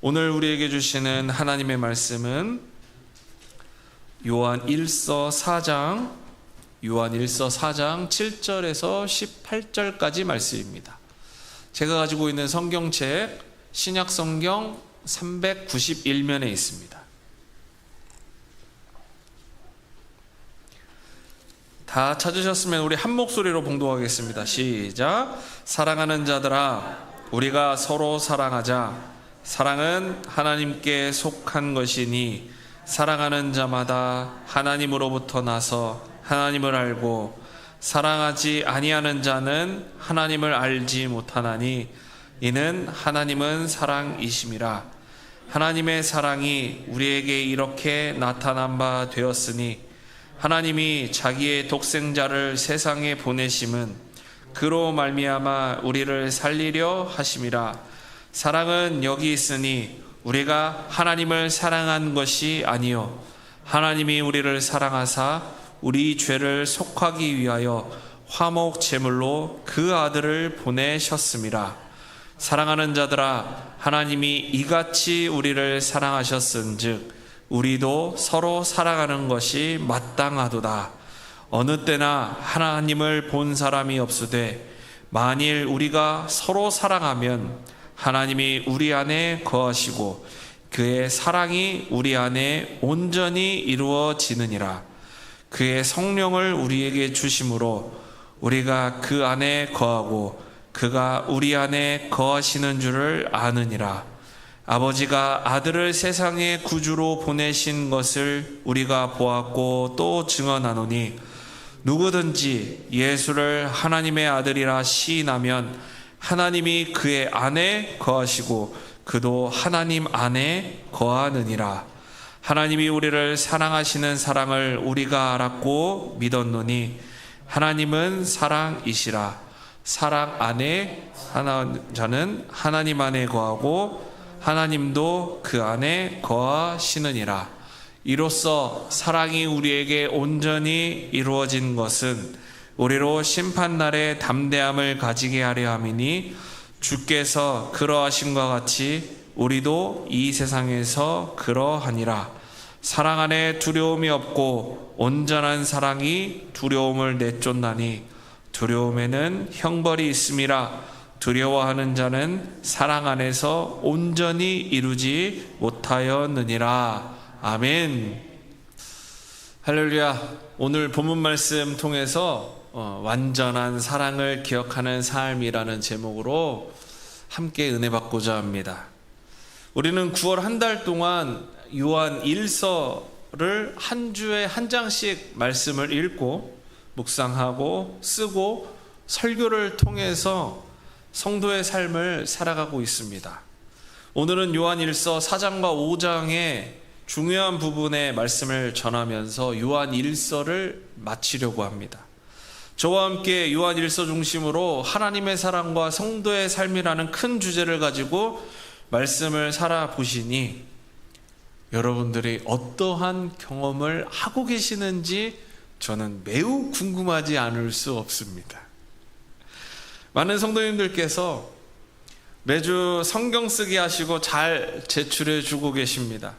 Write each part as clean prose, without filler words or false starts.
오늘 우리에게 주시는 하나님의 말씀은 요한 1서 4장 7절에서 18절까지 말씀입니다. 제가 가지고 있는 성경책 신약성경 391면에 있습니다. 다 찾으셨으면 우리 한 목소리로 봉독하겠습니다. 시작. 사랑하는 자들아, 우리가 서로 사랑하자. 사랑은 하나님께 속한 것이니 사랑하는 자마다 하나님으로부터 나서 하나님을 알고 사랑하지 아니하는 자는 하나님을 알지 못하나니 이는 하나님은 사랑이심이라. 하나님의 사랑이 우리에게 이렇게 나타난 바 되었으니 하나님이 자기의 독생자를 세상에 보내심은 그로 말미암아 우리를 살리려 하심이라. 사랑은 여기 있으니 우리가 하나님을 사랑한 것이 아니요 하나님이 우리를 사랑하사 우리 죄를 속하기 위하여 화목 제물로 그 아들을 보내셨음이라. 사랑하는 자들아, 하나님이 이같이 우리를 사랑하셨은즉 우리도 서로 사랑하는 것이 마땅하도다. 어느 때나 하나님을 본 사람이 없으되 만일 우리가 서로 사랑하면 하나님이 우리 안에 거하시고 그의 사랑이 우리 안에 온전히 이루어지느니라. 그의 성령을 우리에게 주심으로 우리가 그 안에 거하고 그가 우리 안에 거하시는 줄을 아느니라. 아버지가 아들을 세상의 구주로 보내신 것을 우리가 보았고 또 증언하노니 누구든지 예수를 하나님의 아들이라 시인하면 하나님이 그의 안에 거하시고 그도 하나님 안에 거하느니라. 하나님이 우리를 사랑하시는 사랑을 우리가 알았고 믿었노니 하나님은 사랑이시라. 사랑 안에 자는 하나님 안에 거하고 하나님도 그 안에 거하시느니라. 이로써 사랑이 우리에게 온전히 이루어진 것은 우리로 심판날에 담대함을 가지게 하려 함이니 주께서 그러하심과 같이 우리도 이 세상에서 그러하니라. 사랑 안에 두려움이 없고 온전한 사랑이 두려움을 내쫓나니 두려움에는 형벌이 있음이라. 두려워하는 자는 사랑 안에서 온전히 이루지 못하였느니라. 아멘. 할렐루야. 오늘 본문 말씀 통해서 완전한 사랑을 기억하는 삶이라는 제목으로 함께 은혜 받고자 합니다. 우리는 9월 한 달 동안 요한 1서를 한 주에 한 장씩 말씀을 읽고 묵상하고 쓰고 설교를 통해서 성도의 삶을 살아가고 있습니다. 오늘은 요한 1서 4장과 5장의 중요한 부분의 말씀을 전하면서 요한 1서를 마치려고 합니다. 저와 함께 요한 1서 중심으로 하나님의 사랑과 성도의 삶이라는 큰 주제를 가지고 말씀을 살아보시니 여러분들이 어떠한 경험을 하고 계시는지 저는 매우 궁금하지 않을 수 없습니다. 많은 성도님들께서 매주 성경 쓰기 하시고 잘 제출해 주고 계십니다.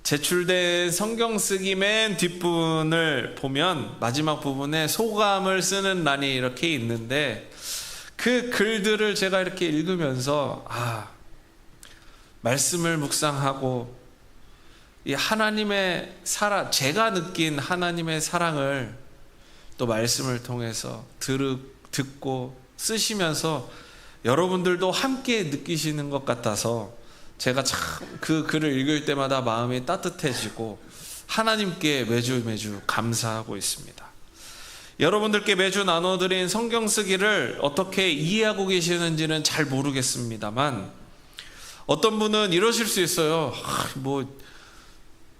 제출된 성경 쓰기 맨 뒷부분을 보면 마지막 부분에 소감을 쓰는欄이 이렇게 있는데 그 글들을 제가 이렇게 읽으면서 말씀을 묵상하고 이 하나님의 사랑, 제가 느낀 하나님의 사랑을 또 말씀을 통해서 듣고 쓰시면서 여러분들도 함께 느끼시는 것 같아서 제가 참 그 글을 읽을 때마다 마음이 따뜻해지고 하나님께 매주 감사하고 있습니다. 여러분들께 매주 나눠드린 성경 쓰기를 어떻게 이해하고 계시는지는 잘 모르겠습니다만 어떤 분은 이러실 수 있어요.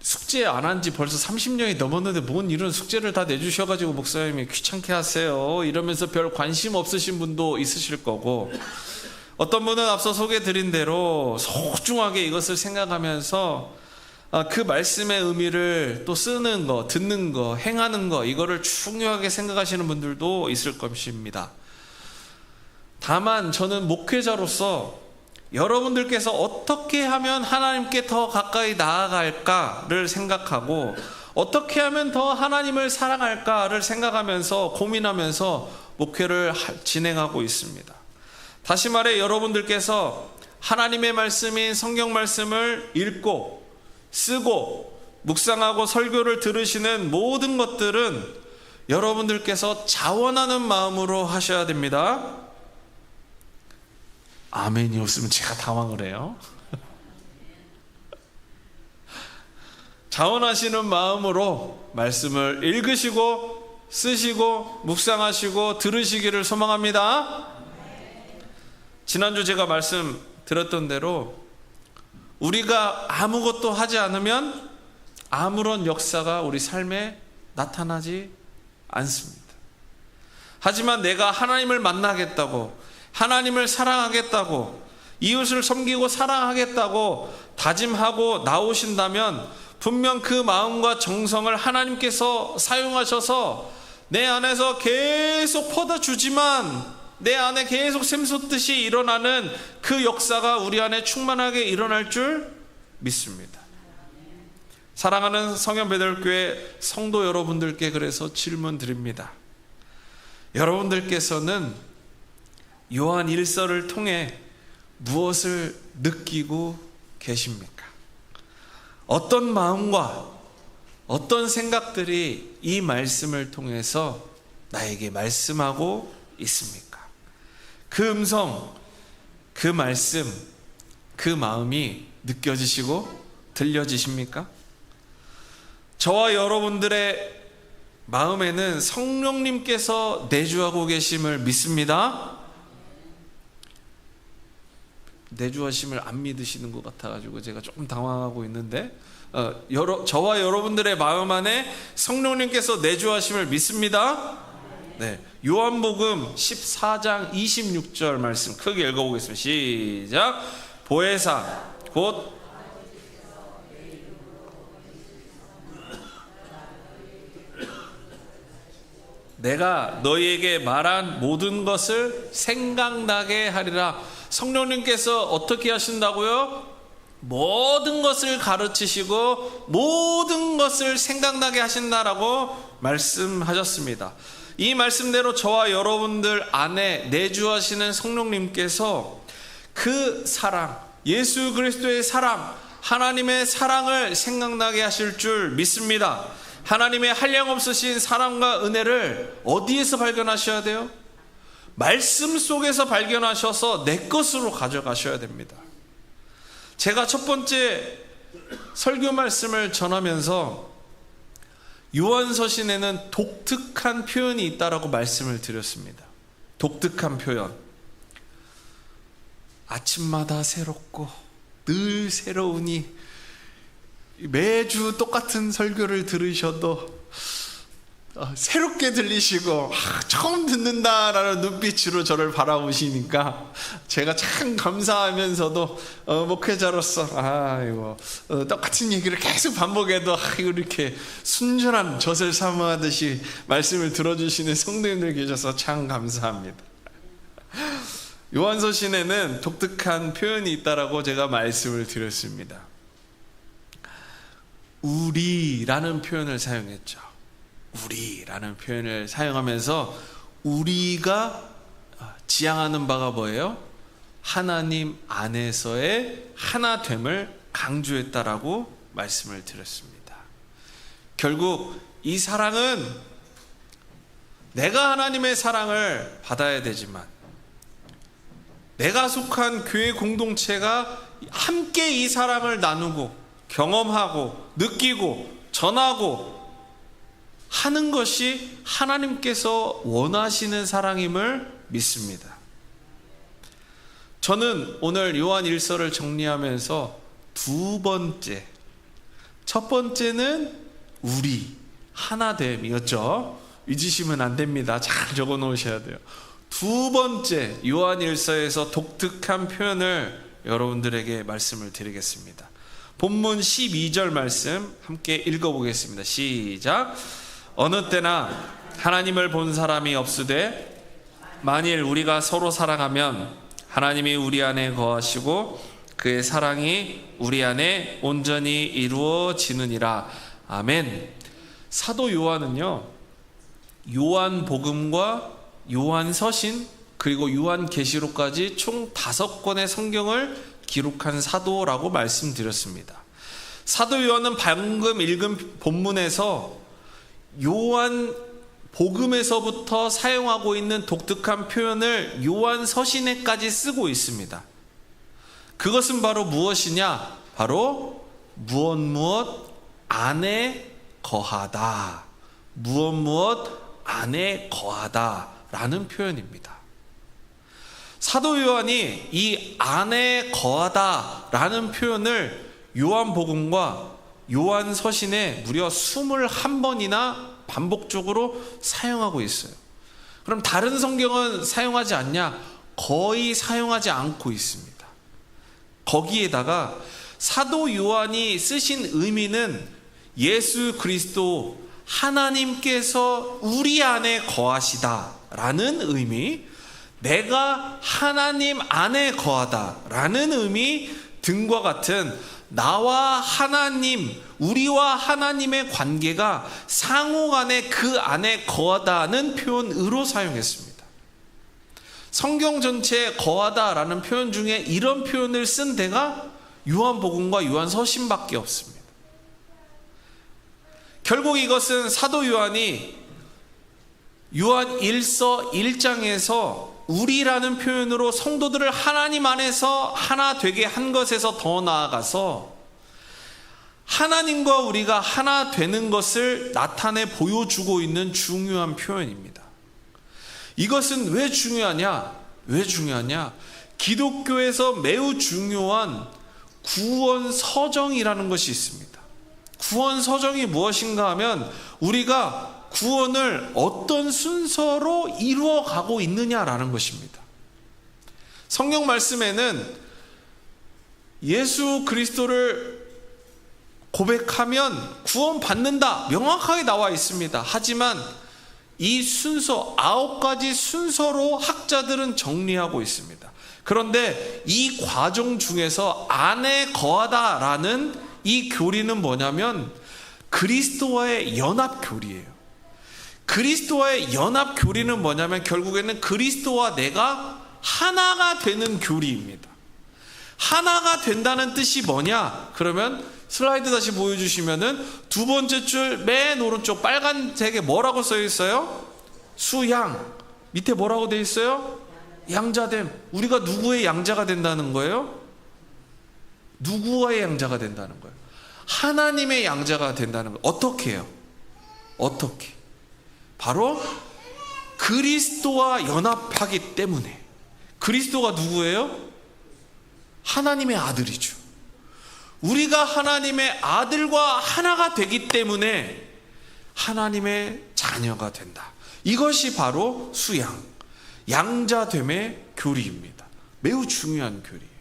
숙제 안 한 지 벌써 30년이 넘었는데 뭔 이런 숙제를 다 내주셔가지고 목사님이 귀찮게 하세요 이러면서 별 관심 없으신 분도 있으실 거고, 어떤 분은 앞서 소개드린 대로 소중하게 이것을 생각하면서 그 말씀의 의미를 또 쓰는 거, 듣는 거, 행하는 거, 이거를 중요하게 생각하시는 분들도 있을 것입니다. 다만 저는 목회자로서 여러분들께서 어떻게 하면 하나님께 더 가까이 나아갈까를 생각하고 어떻게 하면 더 하나님을 사랑할까를 생각하면서 고민하면서 목회를 진행하고 있습니다. 다시 말해 여러분들께서 하나님의 말씀인 성경 말씀을 읽고 쓰고 묵상하고 설교를 들으시는 모든 것들은 여러분들께서 자원하는 마음으로 하셔야 됩니다. 아멘이 없으면 제가 당황을 해요. 자원하시는 마음으로 말씀을 읽으시고 쓰시고 묵상하시고 들으시기를 소망합니다. 지난주 제가 말씀 드렸던 대로 우리가 아무것도 하지 않으면 아무런 역사가 우리 삶에 나타나지 않습니다. 하지만 내가 하나님을 만나겠다고, 하나님을 사랑하겠다고, 이웃을 섬기고 사랑하겠다고 다짐하고 나오신다면 분명 그 마음과 정성을 하나님께서 사용하셔서 내 안에서 계속 퍼다주지만 내 안에 계속 샘솟듯이 일어나는 그 역사가 우리 안에 충만하게 일어날 줄 믿습니다. 사랑하는 성현베들교회 성도 여러분들께 그래서 질문 드립니다. 여러분들께서는 요한 1서를 통해 무엇을 느끼고 계십니까? 어떤 마음과 어떤 생각들이 이 말씀을 통해서 나에게 말씀하고 있습니까? 그 음성, 그 말씀, 그 마음이 느껴지시고 들려지십니까? 저와 여러분들의 마음에는 성령님께서 내주하고 계심을 믿습니다. 내주하심을 안 믿으시는 것 같아가지고 제가 조금 당황하고 있는데 저와 여러분들의 마음 안에 성령님께서 내주하심을 믿습니다. 네, 요한복음 14장 26절 말씀 크게 읽어보겠습니다. 시작. 보혜사 곧 내가 너희에게 말한 모든 것을 생각나게 하리라. 성령님께서 어떻게 하신다고요? 모든 것을 가르치시고 모든 것을 생각나게 하신다라고 말씀하셨습니다. 이 말씀대로 저와 여러분들 안에 내주하시는 성령님께서 그 사랑, 예수 그리스도의 사랑, 하나님의 사랑을 생각나게 하실 줄 믿습니다. 하나님의 한량없으신 사랑과 은혜를 어디에서 발견하셔야 돼요? 말씀 속에서 발견하셔서 내 것으로 가져가셔야 됩니다. 제가 첫 번째 설교 말씀을 전하면서 요한서신에는 독특한 표현이 있다라고 말씀을 드렸습니다. 독특한 표현. 아침마다 새롭고 늘 새로우니 매주 똑같은 설교를 들으셔도 새롭게 들리시고 처음 듣는다라는 눈빛으로 저를 바라보시니까 제가 참 감사하면서도 목회자로서 이거 똑같은 얘기를 계속 반복해도 이렇게 순전한 젖을 사모하듯이 말씀을 들어주시는 성도님들 계셔서 참 감사합니다. 요한서신에는 독특한 표현이 있다라고 제가 말씀을 드렸습니다. 우리라는 표현을 사용했죠. 우리라는 표현을 사용하면서 우리가 지향하는 바가 뭐예요? 하나님 안에서의 하나됨을 강조했다라고 말씀을 드렸습니다. 결국 이 사랑은 내가 하나님의 사랑을 받아야 되지만 내가 속한 교회 공동체가 함께 이 사랑을 나누고 경험하고 느끼고 전하고 하는 것이 하나님께서 원하시는 사랑임을 믿습니다. 저는 오늘 요한 1서를 정리하면서 두 번째, 첫 번째는 우리 하나됨이었죠. 잊으시면 안 됩니다. 잘 적어 놓으셔야 돼요. 두 번째 요한 1서에서 독특한 표현을 여러분들에게 말씀을 드리겠습니다. 본문 12절 말씀 함께 읽어보겠습니다. 시작. 어느 때나 하나님을 본 사람이 없으되 만일 우리가 서로 사랑하면 하나님이 우리 안에 거하시고 그의 사랑이 우리 안에 온전히 이루어지느니라. 아멘. 사도 요한은요, 요한복음과 요한서신 그리고 요한계시록까지 총 5권의 성경을 기록한 사도라고 말씀드렸습니다. 사도 요한은 방금 읽은 본문에서 요한복음에서부터 사용하고 있는 독특한 표현을 요한서신에까지 쓰고 있습니다. 그것은 바로 무엇이냐? 바로 무엇 안에 거하다. 무엇 안에 거하다 라는 표현입니다. 사도 요한이 이 안에 거하다 라는 표현을 요한복음과 요한서신에 무려 21번이나 반복적으로 사용하고 있어요. 그럼 다른 성경은 사용하지 않냐? 거의 사용하지 않고 있습니다. 거기에다가 사도 요한이 쓰신 의미는 예수 그리스도 하나님께서 우리 안에 거하시다 라는 의미, 내가 하나님 안에 거하다 라는 의미 등과 같은 나와 하나님, 우리와 하나님의 관계가 상호간에 그 안에 거하다는 표현으로 사용했습니다. 성경 전체에 거하다라는 표현 중에 이런 표현을 쓴 데가 요한복음과 요한서신밖에 없습니다. 결국 이것은 사도 요한이 요한 1서 1장에서 우리라는 표현으로 성도들을 하나님 안에서 하나 되게 한 것에서 더 나아가서 하나님과 우리가 하나 되는 것을 나타내 보여주고 있는 중요한 표현입니다. 이것은 왜 중요하냐? 기독교에서 매우 중요한 구원 서정이라는 것이 있습니다. 구원 서정이 무엇인가 하면 우리가 구원을 어떤 순서로 이루어 가고 있느냐라는 것입니다. 성경 말씀에는 예수 그리스도를 고백하면 구원받는다 명확하게 나와 있습니다. 하지만 이 순서 9가지 순서로 학자들은 정리하고 있습니다. 그런데 이 과정 중에서 안에 거하다라는 이 교리는 뭐냐면 그리스도와의 연합 교리예요. 그리스도와의 연합 교리는 뭐냐면 결국에는 그리스도와 내가 하나가 되는 교리입니다. 하나가 된다는 뜻이 뭐냐? 그러면 슬라이드 다시 보여주시면은 두 번째 줄 맨 오른쪽 빨간색에 뭐라고 써 있어요? 수양. 밑에 뭐라고 돼 있어요? 양자됨. 우리가 누구의 양자가 된다는 거예요? 누구와의 양자가 된다는 거예요? 하나님의 양자가 된다는 거예요. 어떻게 해요? 어떻게? 바로 그리스도와 연합하기 때문에. 그리스도가 누구예요? 하나님의 아들이죠. 우리가 하나님의 아들과 하나가 되기 때문에 하나님의 자녀가 된다. 이것이 바로 수양, 양자됨의 교리입니다. 매우 중요한 교리예요.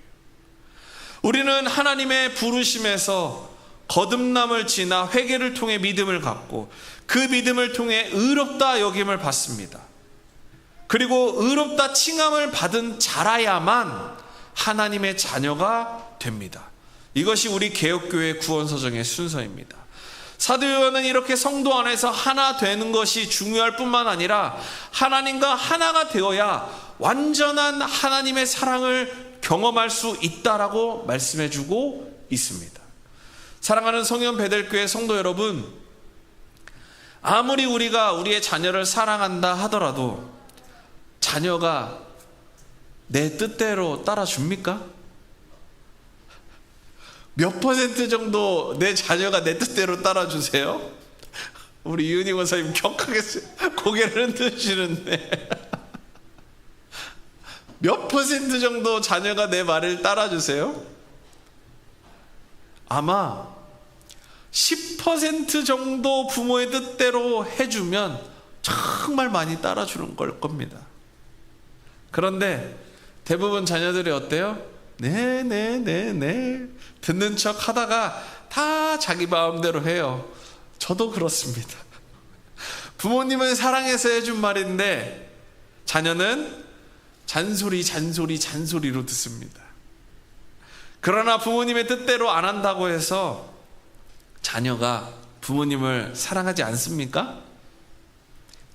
우리는 하나님의 부르심에서 거듭남을 지나 회개를 통해 믿음을 갖고 그 믿음을 통해 의롭다 여김을 받습니다. 그리고 의롭다 칭함을 받은 자라야만 하나님의 자녀가 됩니다. 이것이 우리 개혁교회 구원서정의 순서입니다. 사도 요한은 이렇게 성도 안에서 하나 되는 것이 중요할 뿐만 아니라 하나님과 하나가 되어야 완전한 하나님의 사랑을 경험할 수 있다라고 말씀해주고 있습니다. 사랑하는 성현 베델교회 성도 여러분, 아무리 우리가 우리의 자녀를 사랑한다 하더라도 자녀가 내 뜻대로 따라줍니까? 몇 % 정도 내 자녀가 내 뜻대로 따라주세요? 우리 이은희 원사님 격하게 고개를 흔드시는데 몇 % 정도 자녀가 내 말을 따라주세요? 아마 10% 정도 부모의 뜻대로 해주면 정말 많이 따라주는 걸 겁니다. 그런데 대부분 자녀들이 어때요? 네 듣는 척 하다가 다 자기 마음대로 해요. 저도 그렇습니다. 부모님은 사랑해서 해준 말인데 자녀는 잔소리로 듣습니다. 그러나 부모님의 뜻대로 안 한다고 해서 자녀가 부모님을 사랑하지 않습니까?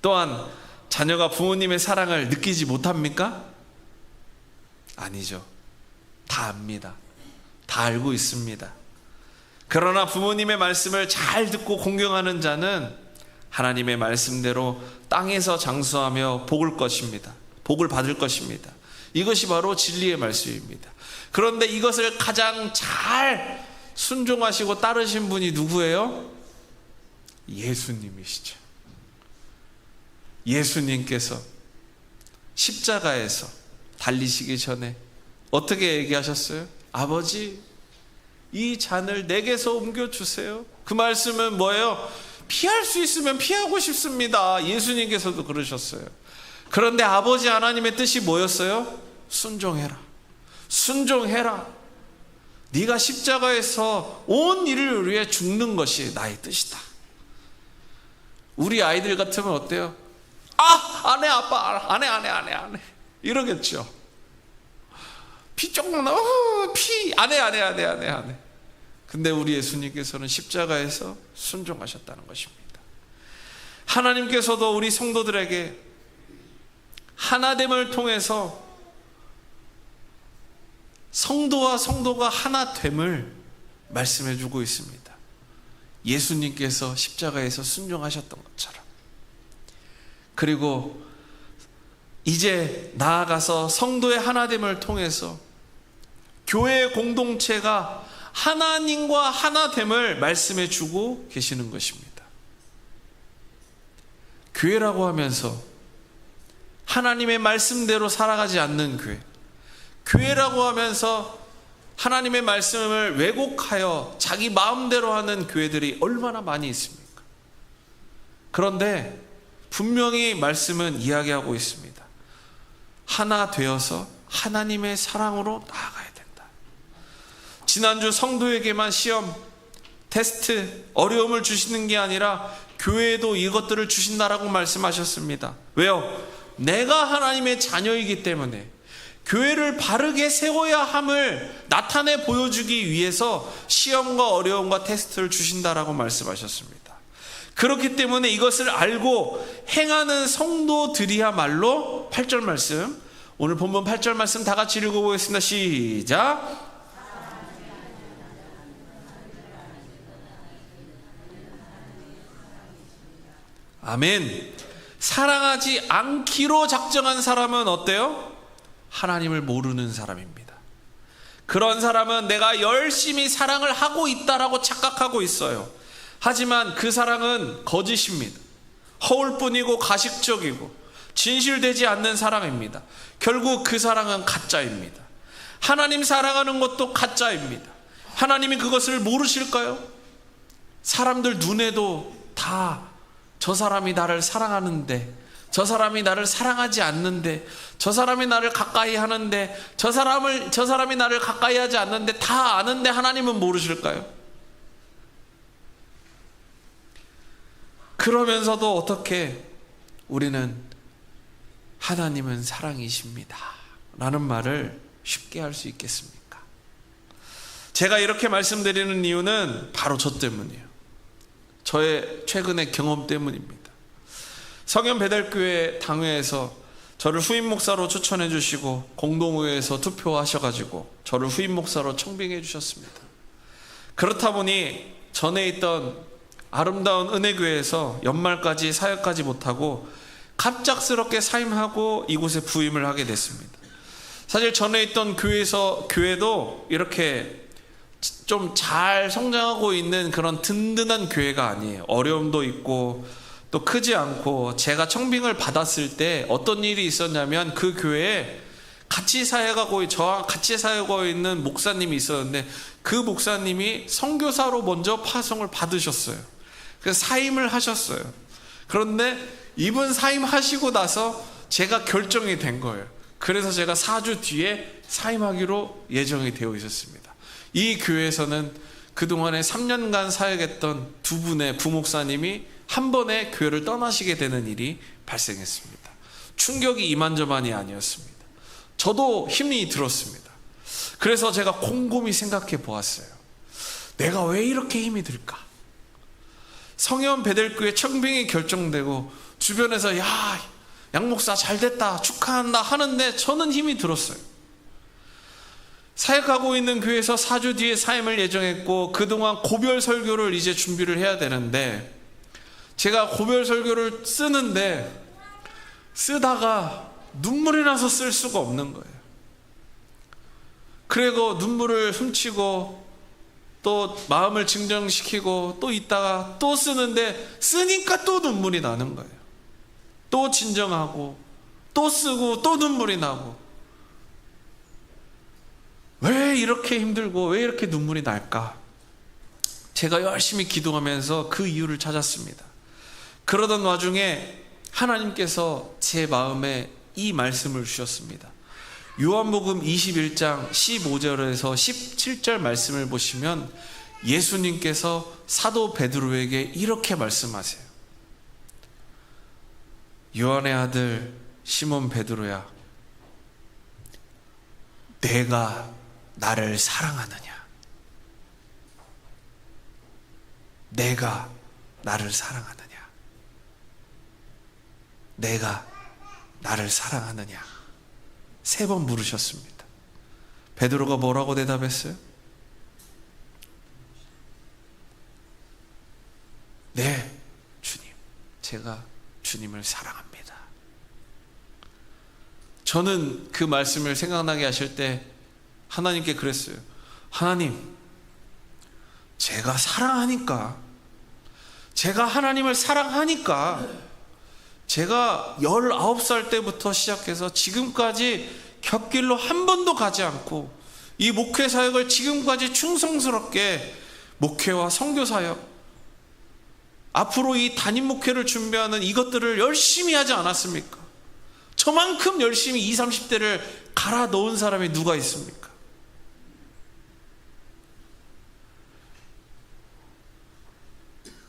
또한 자녀가 부모님의 사랑을 느끼지 못합니까? 아니죠. 다 압니다. 다 알고 있습니다. 그러나 부모님의 말씀을 잘 듣고 공경하는 자는 하나님의 말씀대로 땅에서 장수하며 복을 받을 것입니다. 이것이 바로 진리의 말씀입니다. 그런데 이것을 가장 잘 순종하시고 따르신 분이 누구예요? 예수님이시죠. 예수님께서 십자가에서 달리시기 전에 어떻게 얘기하셨어요? 아버지, 이 잔을 내게서 옮겨주세요. 그 말씀은 뭐예요? 피할 수 있으면 피하고 싶습니다. 예수님께서도 그러셨어요. 그런데 아버지 하나님의 뜻이 뭐였어요? 순종해라. 네가 십자가에서 온 인류를 위해 죽는 것이 나의 뜻이다. 우리 아이들 같으면 어때요? 안 해 아빠, 안 해 이러겠죠. 피 조금 나, 안 해. 근데 우리 예수님께서는 십자가에서 순종하셨다는 것입니다. 하나님께서도 우리 성도들에게 하나됨을 통해서 성도와 성도가 하나됨을 말씀해 주고 있습니다. 예수님께서 십자가에서 순종하셨던 것처럼. 그리고 이제 나아가서 성도의 하나됨을 통해서 교회의 공동체가 하나님과 하나됨을 말씀해 주고 계시는 것입니다. 교회라고 하면서 하나님의 말씀대로 살아가지 않는 교회라고 하면서 하나님의 말씀을 왜곡하여 자기 마음대로 하는 교회들이 얼마나 많이 있습니까? 그런데 분명히 말씀은 이야기하고 있습니다. 하나 되어서 하나님의 사랑으로 나아가야 된다. 지난주 성도에게만 시험, 테스트, 어려움을 주시는 게 아니라 교회에도 이것들을 주신다라고 말씀하셨습니다. 왜요? 내가 하나님의 자녀이기 때문에 교회를 바르게 세워야 함을 나타내 보여주기 위해서 시험과 어려움과 테스트를 주신다라고 말씀하셨습니다. 그렇기 때문에 이것을 알고 행하는 성도들이야말로 8절 말씀, 오늘 본문 8절 말씀 다 같이 읽어보겠습니다. 시작. 아멘. 사랑하지 않기로 작정한 사람은 어때요? 하나님을 모르는 사람입니다. 그런 사람은 내가 열심히 사랑을 하고 있다라고 착각하고 있어요. 하지만 그 사랑은 거짓입니다. 허울뿐이고 가식적이고 진실되지 않는 사랑입니다. 결국 그 사랑은 가짜입니다. 하나님 사랑하는 것도 가짜입니다. 하나님이 그것을 모르실까요? 사람들 눈에도 다 저 사람이 나를 사랑하는데, 저 사람이 나를 사랑하지 않는데, 저 사람이 나를 가까이 하는데, 저 사람이 나를 가까이 하지 않는데 다 아는데 하나님은 모르실까요? 그러면서도 어떻게 우리는 하나님은 사랑이십니다 라는 말을 쉽게 할 수 있겠습니까? 제가 이렇게 말씀드리는 이유는 바로 저 때문이에요. 저의 최근의 경험 때문입니다. 성현 베델교회 당회에서 저를 후임 목사로 추천해 주시고 공동의회에서 투표하셔가지고 저를 후임 목사로 청빙해 주셨습니다. 그렇다 보니 전에 있던 아름다운 은혜교회에서 연말까지 사역하지 못하고 갑작스럽게 사임하고 이곳에 부임을 하게 됐습니다. 사실 전에 있던 교회도 이렇게 좀 잘 성장하고 있는 그런 든든한 교회가 아니에요. 어려움도 있고 또 크지 않고, 제가 청빙을 받았을 때 어떤 일이 있었냐면 그 교회에 저와 같이 사역하고 있는 목사님이 있었는데 그 목사님이 선교사로 먼저 파송을 받으셨어요. 그래서 사임을 하셨어요. 그런데 이분 사임하시고 나서 제가 결정이 된 거예요. 그래서 제가 4주 뒤에 사임하기로 예정이 되어 있었습니다. 이 교회에서는 그동안에 3년간 사역했던 두 분의 부목사님이 한 번에 교회를 떠나시게 되는 일이 발생했습니다. 충격이 이만저만이 아니었습니다. 저도 힘이 들었습니다. 그래서 제가 곰곰이 생각해 보았어요. 내가 왜 이렇게 힘이 들까? 성현 베델교회 청빙이 결정되고 주변에서 야, 양 목사 잘 됐다, 축하한다 하는데 저는 힘이 들었어요. 사역하고 있는 교회에서 4주 뒤에 사임을 예정했고 그동안 고별 설교를 이제 준비를 해야 되는데 제가 고별 설교를 쓰는데 쓰다가 눈물이 나서 쓸 수가 없는 거예요. 그리고 눈물을 훔치고 또 마음을 진정시키고 또 있다가 또 쓰는데 쓰니까 또 눈물이 나는 거예요. 또 진정하고 또 쓰고 또 눈물이 나고 왜 이렇게 힘들고 왜 이렇게 눈물이 날까? 제가 열심히 기도하면서 그 이유를 찾았습니다. 그러던 와중에 하나님께서 제 마음에 이 말씀을 주셨습니다. 요한복음 21장 15절에서 17절 말씀을 보시면 예수님께서 사도 베드로에게 이렇게 말씀하세요. 요한의 아들 시몬 베드로야, 내가 나를 사랑하느냐? 내가 나를 사랑하느냐? 내가 나를 사랑하느냐? 3번 물으셨습니다. 베드로가 뭐라고 대답했어요? 네, 주님, 제가 주님을 사랑합니다. 저는 그 말씀을 생각나게 하실 때 하나님께 그랬어요. 하나님, 제가 사랑하니까, 제가 하나님을 사랑하니까 제가 19살 때부터 시작해서 지금까지 곁길로 한 번도 가지 않고 이 목회 사역을 지금까지 충성스럽게 목회와 선교 사역, 앞으로 이 단임 목회를 준비하는 이것들을 열심히 하지 않았습니까? 저만큼 열심히 20, 30대를 갈아 넣은 사람이 누가 있습니까?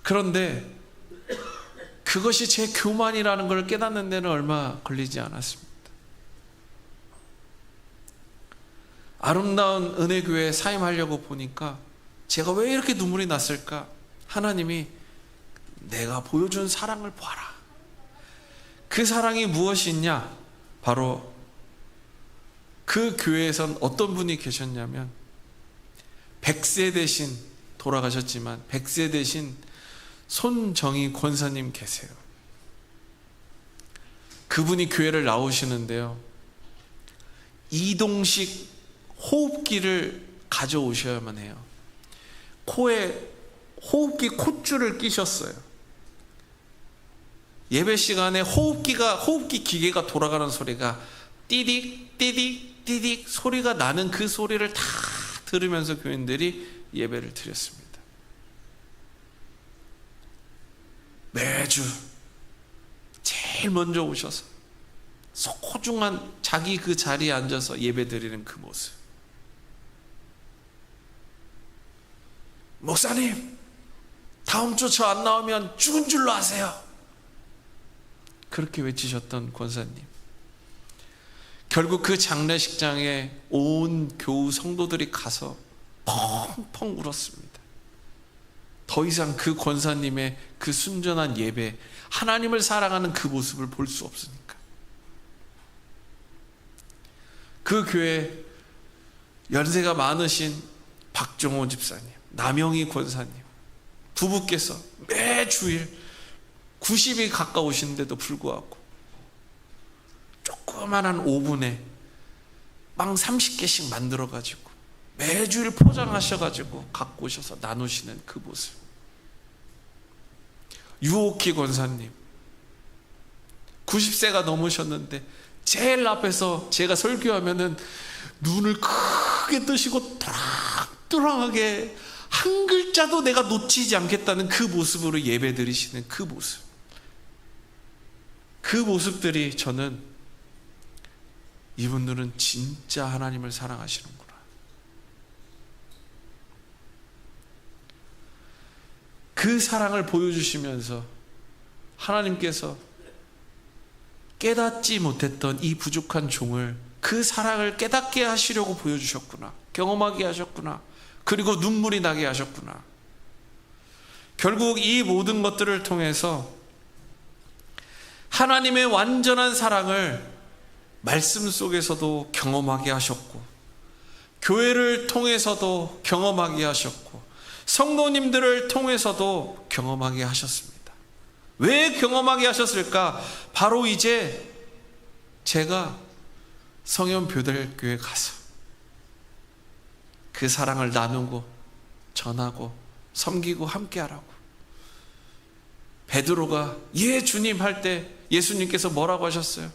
그런데 그것이 제 교만이라는 걸 깨닫는 데는 얼마 걸리지 않았습니다. 아름다운 은혜교회에 사임하려고 보니까 제가 왜 이렇게 눈물이 났을까? 하나님이 내가 보여준 사랑을 봐라. 그 사랑이 무엇이 있냐? 바로 그 교회에선 어떤 분이 계셨냐면 100세 대신 돌아가셨지만 100세 대신 손정희 권사님 계세요. 그분이 교회를 나오시는데요, 이동식 호흡기를 가져오셔야만 해요. 코에 호흡기 콧줄을 끼셨어요. 예배 시간에 호흡기 기계가 돌아가는 소리가 띠딕 띠딕 띠딕 소리가 나는 그 소리를 다 들으면서 교인들이 예배를 드렸습니다. 매주 제일 먼저 오셔서 소중한 자기 그 자리에 앉아서 예배 드리는 그 모습. 목사님, 다음 주 저 안 나오면 죽은 줄로 아세요. 그렇게 외치셨던 권사님. 결국 그 장례식장에 온 교우 성도들이 가서 펑펑 울었습니다. 더 이상 그 권사님의 그 순전한 예배, 하나님을 사랑하는 그 모습을 볼 수 없으니까. 그 교회 연세가 많으신 박종호 집사님, 남영희 권사님 부부께서 매주일 90이 가까우신데도 불구하고 조그만한 오븐에 빵 30개씩 만들어가지고 매주일 포장하셔가지고 갖고 오셔서 나누시는 그 모습. 유옥희 권사님 90세가 넘으셨는데 제일 앞에서 제가 설교하면은 눈을 크게 뜨시고 또랑또랑하게 한 글자도 내가 놓치지 않겠다는 그 모습으로 예배 드리시는 그 모습. 그 모습들이 저는 이분들은 진짜 하나님을 사랑하시는구나. 그 사랑을 보여주시면서 하나님께서 깨닫지 못했던 이 부족한 종을 그 사랑을 깨닫게 하시려고 보여주셨구나. 경험하게 하셨구나. 그리고 눈물이 나게 하셨구나. 결국 이 모든 것들을 통해서 하나님의 완전한 사랑을 말씀 속에서도 경험하게 하셨고, 교회를 통해서도 경험하게 하셨고, 성도님들을 통해서도 경험하게 하셨습니다. 왜 경험하게 하셨을까? 바로 이제 제가 성현교대교회 가서 그 사랑을 나누고 전하고 섬기고 함께하라고. 베드로가 예 주님 할 때 예수님께서 뭐라고 하셨어요?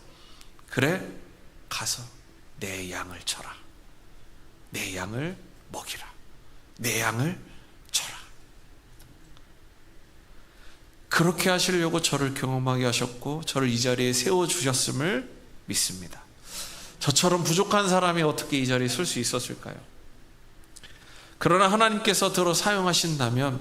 그래, 가서 내 양을 쳐라. 내 양을 먹이라. 내 양을 쳐라. 그렇게 하시려고 저를 경험하게 하셨고, 저를 이 자리에 세워주셨음을 믿습니다. 저처럼 부족한 사람이 어떻게 이 자리에 설 수 있었을까요? 그러나 하나님께서 들어 사용하신다면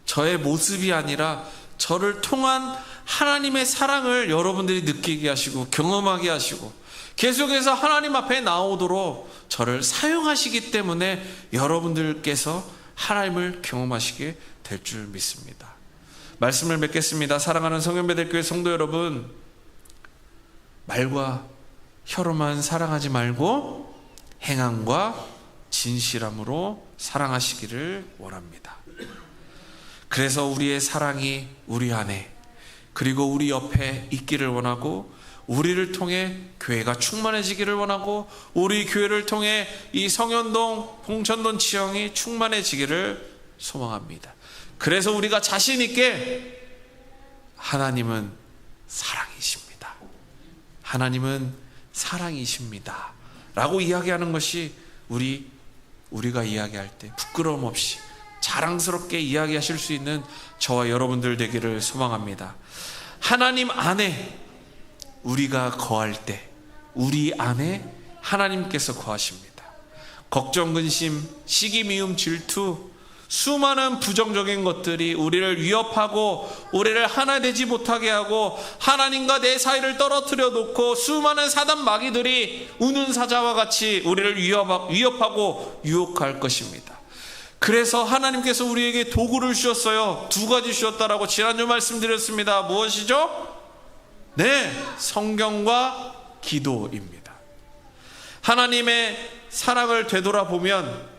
저의 모습이 아니라 저를 통한 하나님의 사랑을 여러분들이 느끼게 하시고 경험하게 하시고 계속해서 하나님 앞에 나오도록 저를 사용하시기 때문에 여러분들께서 하나님을 경험하시게 될 줄 믿습니다. 말씀을 맺겠습니다. 사랑하는 성현배들교회 성도 여러분, 말과 혀로만 사랑하지 말고 행함과 진실함으로 사랑하시기를 원합니다. 그래서 우리의 사랑이 우리 안에 그리고 우리 옆에 있기를 원하고, 우리를 통해 교회가 충만해지기를 원하고, 우리 교회를 통해 이 성현동, 봉천동 지형이 충만해지기를 소망합니다. 그래서 우리가 자신 있게 하나님은 사랑이십니다. 하나님은 사랑이십니다. 라고 이야기하는 것이 우리가 이야기할 때 부끄러움 없이 자랑스럽게 이야기하실 수 있는 저와 여러분들 되기를 소망합니다. 하나님 안에 우리가 거할 때 우리 안에 하나님께서 거하십니다. 걱정, 근심, 시기, 미움, 질투, 수많은 부정적인 것들이 우리를 위협하고 우리를 하나 되지 못하게 하고 하나님과 내 사이를 떨어뜨려 놓고, 수많은 사단 마귀들이 우는 사자와 같이 우리를 위협하고 유혹할 것입니다. 그래서 하나님께서 우리에게 도구를 주셨어요. 두 가지 주셨다라고 지난주 말씀드렸습니다. 무엇이죠? 네, 성경과 기도입니다. 하나님의 사랑을 되돌아보면,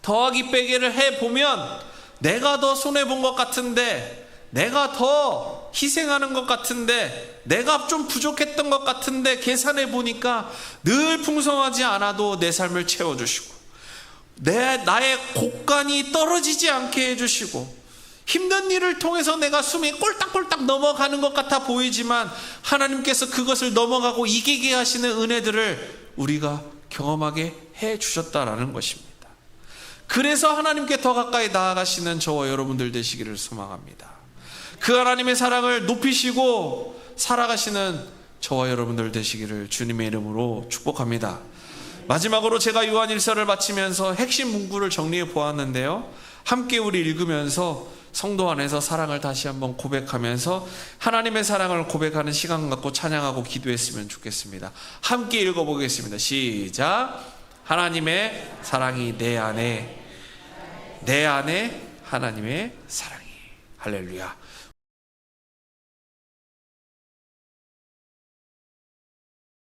더하기 빼기를 해보면 내가 더 손해본 것 같은데, 내가 더 희생하는 것 같은데, 내가 좀 부족했던 것 같은데 계산해 보니까 늘 풍성하지 않아도 내 삶을 채워주시고, 나의 곡간이 떨어지지 않게 해주시고, 힘든 일을 통해서 내가 숨이 꼴딱꼴딱 넘어가는 것 같아 보이지만 하나님께서 그것을 넘어가고 이기게 하시는 은혜들을 우리가 경험하게 해주셨다라는 것입니다. 그래서 하나님께 더 가까이 나아가시는 저와 여러분들 되시기를 소망합니다. 그 하나님의 사랑을 높이시고 살아가시는 저와 여러분들 되시기를 주님의 이름으로 축복합니다. 마지막으로 제가 요한일서를 마치면서 핵심 문구를 정리해 보았는데요, 함께 우리 읽으면서 성도 안에서 사랑을 다시 한번 고백하면서 하나님의 사랑을 고백하는 시간 갖고 찬양하고 기도했으면 좋겠습니다. 함께 읽어보겠습니다. 시작. 하나님의 사랑이 내 안에 하나님의 사랑이. 할렐루야.